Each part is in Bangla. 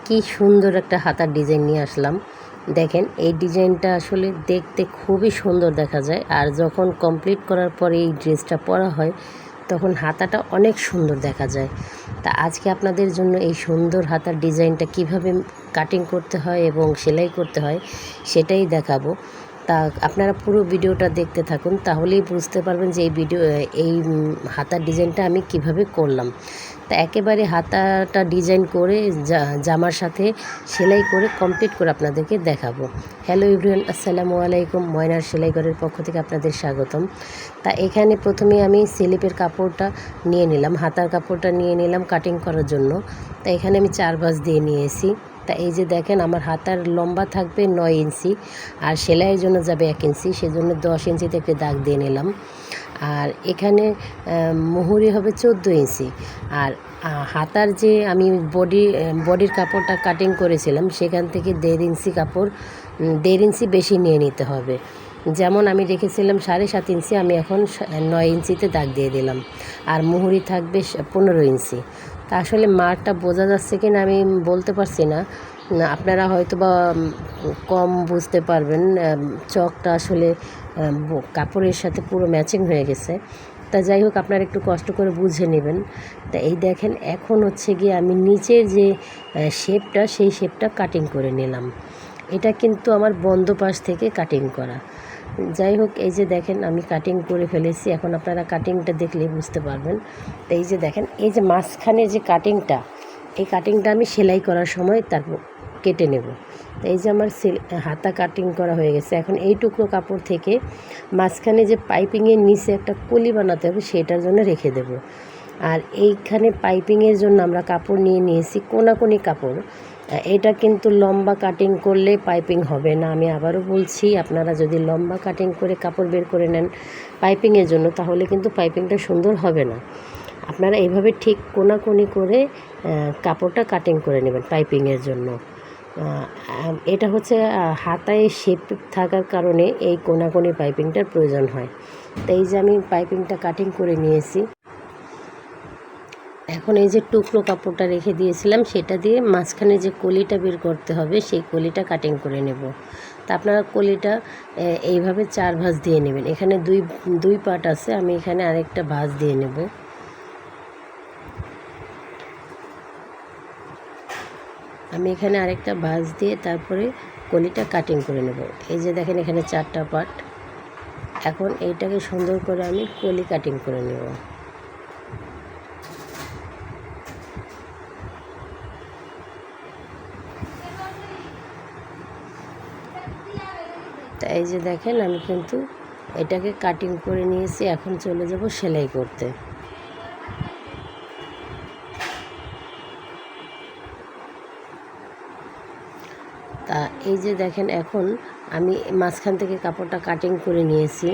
কি সুন্দর একটা হাতার ডিজাইন নিয়ে আসলাম। দেখেন এই ডিজাইনটা আসলে দেখতে খুবই সুন্দর দেখা যায়, আর যখন কমপ্লিট করার পরে এই ড্রেসটা পরা হয় তখন হাতাটা অনেক সুন্দর দেখা যায়। তা আজকে আপনাদের জন্য এই সুন্দর হাতার ডিজাইনটা কিভাবে কাটিং করতে হয় এবং সেলাই করতে হয় সেটাই দেখাবো। তা আপনারা পুরো ভিডিওটা দেখতে থাকুন, তাহলেই বুঝতে পারবেন যে এই হাতার ডিজাইনটা আমি কিভাবে করলাম। তা একেবারে হাতাটা ডিজাইন করে জামার সাথে সেলাই করে কমপ্লিট করে আপনাদেরকে দেখাবো। হ্যালো এভরিওয়ান, আসসালামু আলাইকুম। ময়নার সেলাইঘরের পক্ষ থেকে আপনাদের স্বাগতম। তা এখানে প্রথমে আমি স্লিপের কাপড়টা নিয়ে নিলাম, হাতার কাপড়টা নিয়ে নিলাম কাটিং করার জন্য। তা এখানে আমি 4 ভাঁজ দিয়ে নিয়েছি। তা এই যে দেখেন আমার হাতার লম্বা থাকবে 9 ইঞ্চি, আর সেলাইয়ের জন্য যাবে 1 ইঞ্চি, সেজন্য 10 ইঞ্চিতে একটি দাগ দিয়ে নিলাম। আর এখানে মুহুরি হবে 14 ইঞ্চি। আর হাতার যে আমি বডির কাপড়টা কাটিং করেছিলাম সেখান থেকে 1.5 ইঞ্চি কাপড়, 1.5 ইঞ্চি বেশি নিয়ে নিতে হবে। যেমন আমি রেখেছিলাম 7.5 ইঞ্চি, আমি এখন 9 ইঞ্চিতে দাগ দিয়ে দিলাম। আর মুহুরি থাকবে 15 ইঞ্চি। তা আসলে মারটা বোঝা যাচ্ছে কিনা আমি বলতে পারছি না, আপনারা হয়তো বা কম বুঝতে পারবেন। চকটা আসলে কাপড়ের সাথে পুরো ম্যাচিং হয়ে গেছে। তা যাই হোক, আপনারা একটু কষ্ট করে বুঝে নেবেন। তা এই দেখেন এখন হচ্ছে গিয়ে আমি নিচের যে শেপটা সেই শেপটা কাটিং করে নিলাম। এটা কিন্তু আমার বন্ধ পাশ থেকে কাটিং করা। যাই হোক, এই যে দেখেন আমি কাটিং করে ফেলেছি। এখন আপনারা কাটিংটা দেখলে বুঝতে পারবেন। তো এই যে দেখেন, এই যে মাঝখানে যে কাটিংটা, এই কাটিংটা আমি সেলাই করার সময় তারপর কেটে নেব। তো এই যে আমার হাতা কাটিং করা হয়ে গেছে। এখন এই টুকরো কাপড় থেকে মাঝখানে যে পাইপিংয়ের নিচে একটা কলি বানাতে হবে, সেটার জন্য রেখে দেব। আর এইখানে পাইপিংয়ের জন্য আমরা কাপড় নিয়ে নিয়েছি কোনাকুনি কাপড়। এটা কিন্তু লম্বা কাটিং করলে পাইপিং হবে না। আমি আবারও বলছি, আপনারা যদি লম্বা কাটিং করে কাপড় বের করে নেন পাইপিংয়ের জন্য, তাহলে কিন্তু পাইপিংটা সুন্দর হবে না। আপনারা এইভাবে ঠিক কোনাকুনি করে কাপড়টা কাটিং করে নেবেন পাইপিংয়ের জন্য। এটা হচ্ছে হাতায় শেপ থাকার কারণে এই কোনাকুনি পাইপিংটার প্রয়োজন হয়। তো এই যে আমি পাইপিংটা কাটিং করে নিয়েছি। এখন এই যে টুকরো কাপড়টা রেখে দিয়েছিলাম, সেটা দিয়ে মাঝখানে যে কলিটা বের করতে হবে সেই কলিটা কাটিং করে নেব। তা আপনারা কলিটা এইভাবে 4 ভাঁজ দিয়ে নেবেন। এখানে দুই পার্ট আছে, আমি এখানে আরেকটা ভাঁজ দিয়ে নেব। আমি এখানে আরেকটা ভাঁজ দিয়ে তারপরে কলিটা কাটিং করে নেব। এই যে দেখেন এখানে 4টা পার্ট। এখন এইটাকে সুন্দর করে আমি কলি কাটিং করে নেব। তা এই যে দেখেন আমি কিন্তু এটাকে কাটিং করে নিয়েছি। এখন চলে যাব সেলাই করতে। তা এই যে দেখেন এখন আমি মাঝখান থেকে কাপড়টা কাটিং করে নিয়েছি।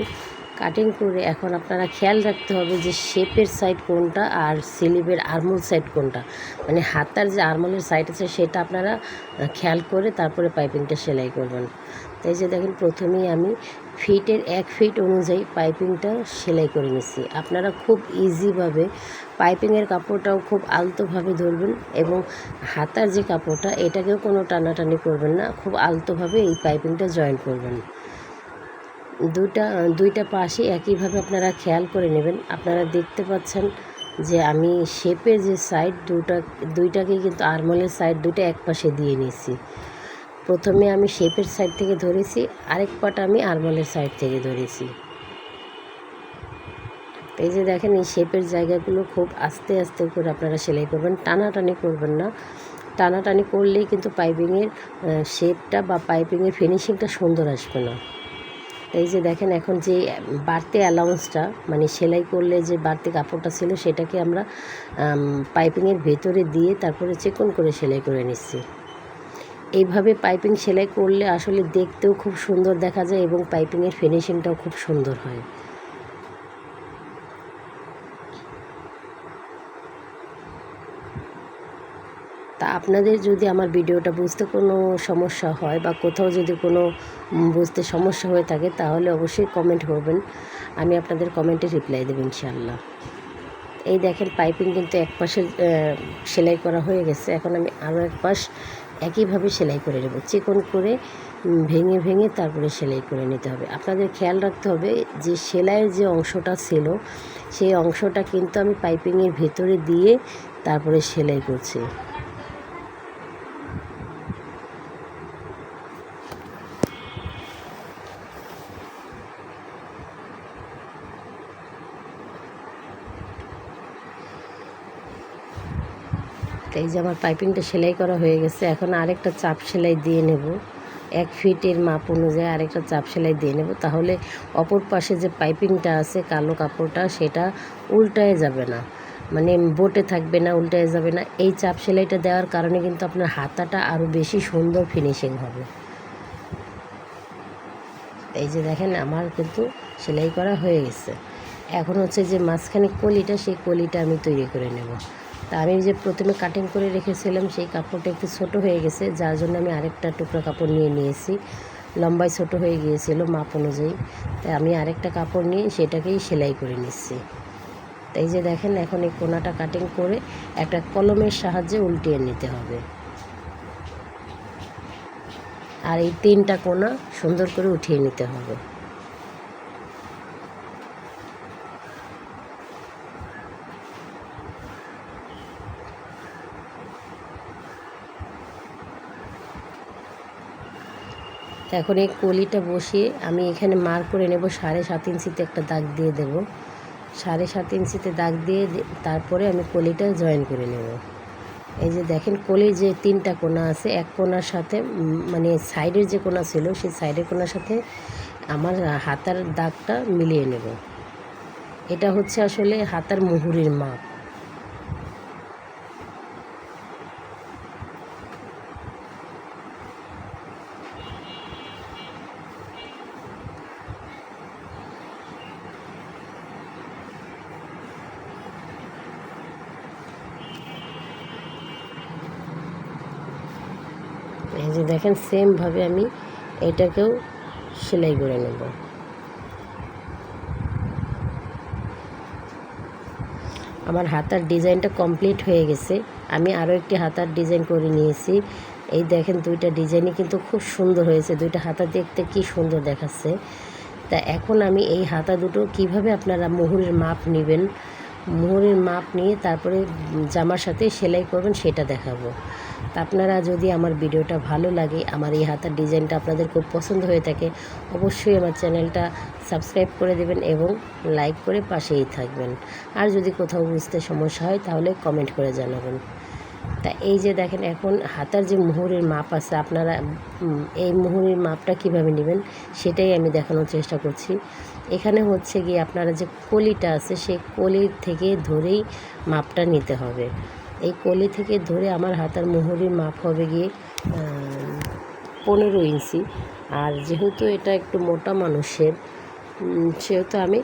কাটিং করে এখন আপনারা খেয়াল রাখতে হবে যে শেপের সাইড কোনটা আর স্লিভের আর্মহোল সাইড কোনটা, মানে হাতার যে আর্মহোলের সাইড আছে সেটা আপনারা খেয়াল করে তারপরে পাইপিংটা সেলাই করবেন। তাই যে দেখেন প্রথমেই আমি ফিটের 1 ফিট অনুযায়ী পাইপিংটা সেলাই করে নিচ্ছি। আপনারা খুব ইজিভাবে পাইপিংয়ের কাপড়টাও খুব আলতোভাবে ধরবেন, এবং হাতার যে কাপড়টা এটাকেও কোনো টানাটানি করবেন না, খুব আলতোভাবে এই পাইপিংটা জয়েন করবেন। দুইটা পাশে একইভাবে আপনারা খেয়াল করে নেবেন। আপনারা দেখতে পাচ্ছেন যে আমি শেপের যে সাইড দুইটাকেই কিন্তু আর্মহোলের সাইড দুটো এক পাশে দিয়ে নিয়েছি। প্রথমে আমি শেপের সাইড থেকে ধরেছি, আরেক পাট আমি আর্মহোলের সাইড থেকে ধরেছি। এই যে দেখেন এই শেপের জায়গাগুলো খুব আস্তে আস্তে করে আপনারা সেলাই করবেন, টানাটানি করবেন না। টানাটানি করলেই কিন্তু পাইপিংয়ের শেপটা বা পাইপিংয়ের ফিনিশিংটা সুন্দর আসবে না। এই যে দেখেন এখন যে বাড়তি অ্যালাউন্সটা, মানে সেলাই করলে যে বাড়তি কাপড়টা ছিল সেটাকে আমরা পাইপিংয়ের ভেতরে দিয়ে তারপরে চিকন করে সেলাই করে নিচ্ছি। এইভাবে পাইপিং সেলাই করলে আসলে দেখতেও খুব সুন্দর দেখা যায় এবং পাইপিংয়ের ফিনিশিংটাও খুব সুন্দর হয়। তা আপনাদের যদি আমার ভিডিওটা বুঝতে কোনো সমস্যা হয় বা কোথাও যদি কোনো বুঝতে সমস্যা হয়ে থাকে, তাহলে অবশ্যই কমেন্ট করবেন। আমি আপনাদের কমেন্টে রিপ্লাই দেব ইনশাআল্লাহ। এই দেখেন পাইপিং কিন্তু এক পাশে সেলাই করা হয়ে গেছে। এখন আমি আরও এক পাশ একইভাবে সেলাই করে নেব, চিকন করে ভেঙে ভেঙে তারপরে সেলাই করে নিতে হবে। আপনাদের খেয়াল রাখতে হবে যে সেলাইয়ের যে অংশটা ছিল সেই অংশটা কিন্তু আমি পাইপিংয়ের ভেতরে দিয়ে তারপরে সেলাই করছি। এই যে আমার পাইপিংটা সেলাই করা হয়ে গেছে। এখন আরেকটা চাপ সেলাই দিয়ে নেব, 1 ফিটের মাপ অনুযায়ী আরেকটা চাপ সেলাই দিয়ে নেব। তাহলে অপর পাশে যে পাইপিংটা আছে কালো কাপড়টা সেটা উল্টায় যাবে না, মানে বোটে থাকবে না, উল্টায় যাবে না। এই চাপ সেলাইটা দেওয়ার কারণে কিন্তু আপনার হাতাটা আরও বেশি সুন্দর ফিনিশিং হবে। এই যে দেখেন আমার কিন্তু সেলাই করা হয়ে গেছে। এখন হচ্ছে যে মাঝখানে কলিটা, সেই কলিটা আমি তৈরি করে নেব। তা আমি যে প্রথমে কাটিং করে রেখেছিলাম সেই কাপড়টা একটু ছোট হয়ে গেছে, যার জন্য আমি আরেকটা টুকরা কাপড় নিয়ে নিয়েছি। লম্বায় ছোট হয়ে গিয়েছিল মাপ অনুযায়ী, তাই আমি আরেকটা কাপড় নিয়ে সেটাকেই সেলাই করে নিচ্ছি। তাই যে দেখেন এখন এই কোনাটা কাটিং করে একটা কলমের সাহায্যে উল্টিয়ে নিতে হবে, আর এই 3টা কোনা সুন্দর করে উঠিয়ে নিতে হবে। এখন এই কলিটা বসিয়ে আমি এখানে মার্ক করে নেব 7.5 ইঞ্চিতে একটা দাগ দিয়ে দেব। 7.5 ইঞ্চিতে দাগ দিয়ে তারপরে আমি কলিটা জয়েন করে নেব। এই যে দেখেন কলির যে 3টা কোনা আছে, এক কোনার সাথে মানে সাইডের যে কোনা ছিল সেই সাইডের কোনার সাথে আমার হাতার দাগটা মিলিয়ে নেব। এটা হচ্ছে আসলে হাতার মুহুরির মাপ। এই যে দেখেন সেমভাবে আমি এটাকেও সেলাই করে নেব। আমার হাতার ডিজাইনটা কমপ্লিট হয়ে গেছে। আমি আরও একটি হাতার ডিজাইন করে নিয়েছি। এই দেখেন 2টা ডিজাইনই কিন্তু খুব সুন্দর হয়েছে, 2টা হাতা দেখতে কি সুন্দর দেখাচ্ছে। তা এখন আমি এই হাতা দুটো কিভাবে আপনারা মুহুরের মাপ নেবেন, মুহুরের মাপ নিয়ে তারপরে জামার সাথে সেলাই করবেন সেটা দেখাবো। তা আপনারা যদি আমার ভিডিওটা ভালো লাগে, আমার এই হাতার ডিজাইনটা আপনাদের খুব পছন্দ হয়ে থাকে, অবশ্যই আমার চ্যানেলটা সাবস্ক্রাইব করে দেবেন এবং লাইক করে পাশেই থাকবেন। আর যদি কোথাও বুঝতে সমস্যা হয় তাহলে কমেন্ট করে জানাবেন। তা এই যে দেখেন এখন হাতার যে মুহুরের মাপ আছে, আপনারা এই মুহুরের মাপটা কিভাবে নেবেন সেটাই আমি দেখানোর চেষ্টা করছি। এখানে হচ্ছে গিয়ে আপনারা যে কলিটা আছে সেই কলির থেকে ধরেই মাপটা নিতে হবে। এই কলি থেকে ধরে আমার হাতার মুহুরির মাপ হবে গিয়ে 15 ইঞ্চি। আর যেহেতু এটা একটু মোটা মানুষের সেহেতু আমি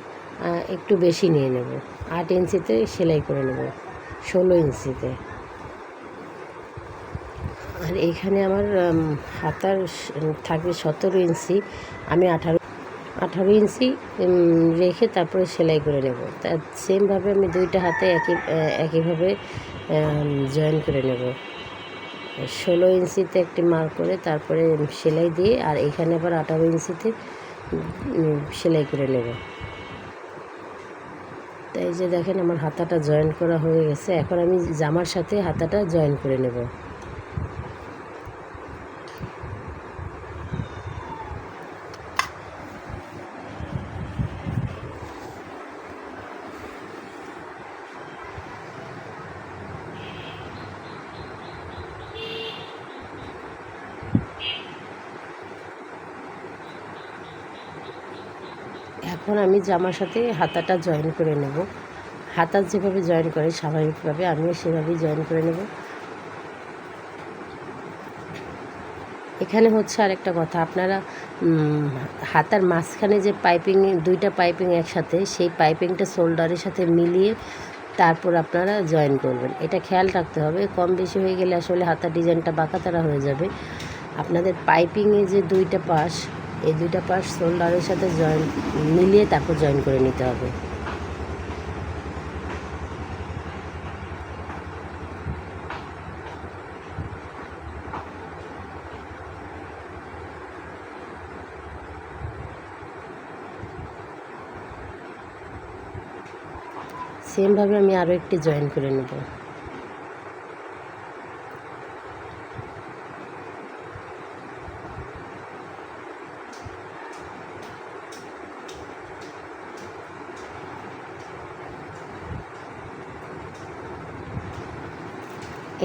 একটু বেশি নিয়ে নেব, 8 ইঞ্চিতে সেলাই করে নেব, 16 ইঞ্চিতে। আর এইখানে আমার হাতার থাকবে 17 ইঞ্চি, আমি 18 ইঞ্চি রেখে তারপরে সেলাই করে নেব। তা সেমভাবে আমি 2টা হাতে একইভাবে জয়েন করে নেব। 16 ইঞ্চিতে একটি মার্ক করে তারপরে সেলাই দিয়ে আর এখানে আবার 18 ইঞ্চিতে সেলাই করে নেব। তাই যে দেখেন আমার হাতাটা জয়েন করা হয়ে গেছে। এখন আমি জামার সাথে হাতাটা জয়েন করে নেব। এখন আমি জামার সাথে হাতাটা জয়েন করে নেব। হাতা যেভাবে জয়েন করে স্বাভাবিকভাবে আমিও সেভাবেই জয়েন করে নেব। এখানে হচ্ছে আরেকটা কথা, আপনারা হাতার মাঝখানে যে পাইপিং, 2টা পাইপিং একসাথে, সেই পাইপিংটা শোল্ডারের সাথে মিলিয়ে তারপর আপনারা জয়েন করবেন। এটা খেয়াল রাখতে হবে, কম বেশি হয়ে গেলে আসলে হাতার ডিজাইনটা বাঁকাতারা হয়ে যাবে। আপনাদের পাইপিংয়ে যে 2টা পাশ, এই 2টা পাশ শোল্ডারের সাথে মিলিয়ে তারপর জয়েন করে নিতে হবে। সেমভাবে আমি আরও একটি জয়েন করে নেব।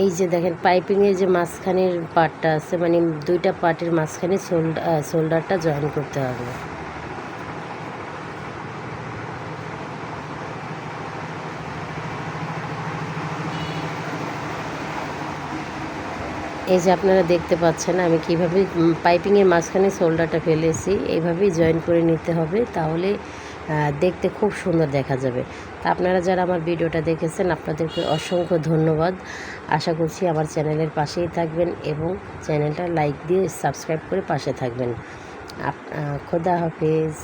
এই যে দেখেন পাইপিংয়ের যে মাঝখানের পার্টটা আছে, মানে দুইটা পার্টের মাঝখানে শোল্ডারটা জয়েন করতে হবে। এই যে আপনারা দেখতে পাচ্ছেন আমি কীভাবে পাইপিংয়ের মাঝখানে শোল্ডারটা ফেলেছি, এইভাবেই জয়েন করে নিতে হবে, তাহলে দেখতে খুব সুন্দর দেখা যাবে। তা আপনারা যারা আমার ভিডিওটা দেখেছেন আপনাদেরকে অসংখ্য ধন্যবাদ। আশা করছি আমার চ্যানেলের পাশেই থাকবেন এবং চ্যানেলটা লাইক দিয়ে সাবস্ক্রাইব করে পাশে থাকবেন। খোদা হাফেজ।